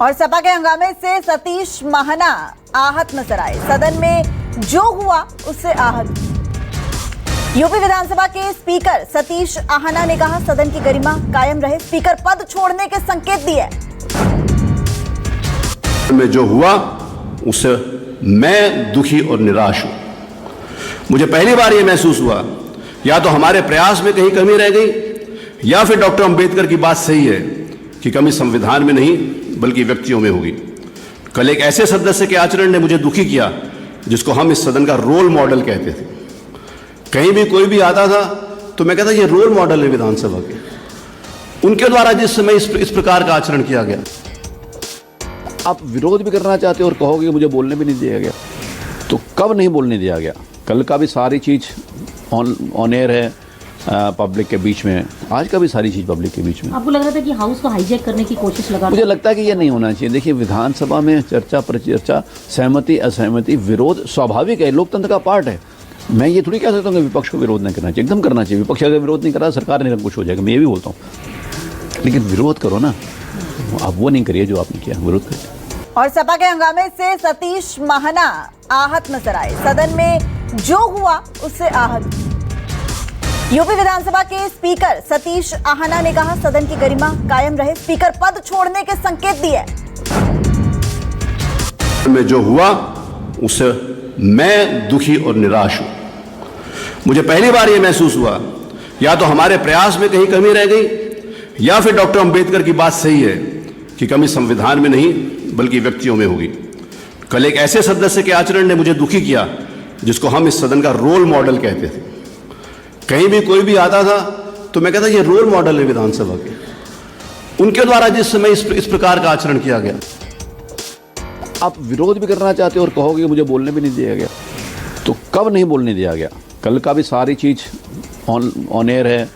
और सपा के हंगामे से सतीश महाना आहत नजर आए। सदन में जो हुआ उससे आहत। यूपी विधानसभा के स्पीकर सतीश आहना ने कहा सदन की गरिमा कायम रहे, स्पीकर पद छोड़ने के संकेत दिए। में जो हुआ उससे मैं दुखी और निराश हूं। मुझे पहली बार यह महसूस हुआ या तो हमारे प्रयास में कहीं कमी रह गई या फिर डॉक्टर अंबेडकर की बात सही है कि कमी संविधान में नहीं बल्कि व्यक्तियों में होगी। कल एक ऐसे सदस्य के आचरण ने मुझे दुखी किया जिसको हम इस सदन का रोल मॉडल कहते थे। कहीं भी कोई भी आता था तो मैं कहता ये रोल मॉडल है विधानसभा के। उनके द्वारा जिस समय इस प्रकार का आचरण किया गया। आप विरोध भी करना चाहते हो और कहोगे कि मुझे बोलने भी नहीं दिया गया, तो कब नहीं बोलने दिया गया? कल का भी सारी चीज़ ऑन एयर है पब्लिक के बीच में, आज का भी सारी चीज़ पब्लिक के बीच में। आपको लग रहा था कि हाउस को हाईजैक करने की कोशिश लगा? मुझे लगता है कि ये नहीं होना चाहिए। देखिए, विधानसभा में चर्चा परिचर्चा, सहमति असहमति, विरोध स्वाभाविक है, लोकतंत्र का पार्ट है। मैं ये थोड़ी कह सकता हूँ कि विपक्ष को विरोध नहीं करना चाहिए, एकदम करना चाहिए। विपक्ष अगर विरोध नहीं करा सरकार नहीं कुछ हो जाएगा, मैं ये भी बोलता हूँ। लेकिन विरोध करो ना, आप वो नहीं करिए जो आपने किया, विरोध करिए। और सपा के हंगामे से सतीश महाना आहत नजर आए। सदन में जो हुआ उससे आहत। यूपी विधानसभा के स्पीकर सतीश आहना ने कहा सदन की गरिमा कायम रहे, स्पीकर पद छोड़ने के संकेत दिए। में जो हुआ उससे मैं दुखी और निराश हूं। मुझे पहली बार यह महसूस हुआ या तो हमारे प्रयास में कहीं कमी रह गई या फिर डॉक्टर अंबेडकर की बात सही है कि कमी संविधान में नहीं बल्कि व्यक्तियों में होगी। कल एक ऐसे सदस्य के आचरण ने मुझे दुखी किया जिसको हम इस सदन का रोल मॉडल कहते थे। कहीं भी कोई भी आता था तो मैं कहता ये रोल मॉडल है विधानसभा के। उनके द्वारा जिस समय इस प्रकार का आचरण किया गया। आप विरोध भी करना चाहते हो और कहोगे कि मुझे बोलने भी नहीं दिया गया, तो कब नहीं बोलने दिया गया? कल का भी सारी चीज़ ऑन एयर है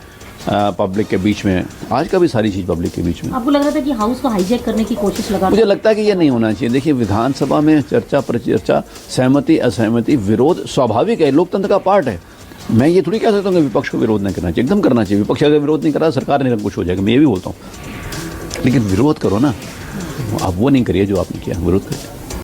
पब्लिक के बीच में, आज का भी सारी चीज़ पब्लिक के बीच में। आपको लग रहा था कि हाउस को हाईजैक करने की कोशिश लगा? मुझे लगता है कि ये नहीं होना चाहिए। देखिए, विधानसभा में चर्चा परिचर्चा, सहमति असहमति, विरोध स्वाभाविक है, लोकतंत्र का पार्ट है। मैं ये थोड़ी कह सकता हूँ कि विपक्ष को विरोध नहीं करना चाहिए, एकदम करना चाहिए। विपक्ष अगर विरोध नहीं करा सरकार नहीं कुछ हो जाएगा, मैं ये भी बोलता हूँ। लेकिन विरोध करो ना, आप वो नहीं करिए जो आपने किया, विरोध करिए।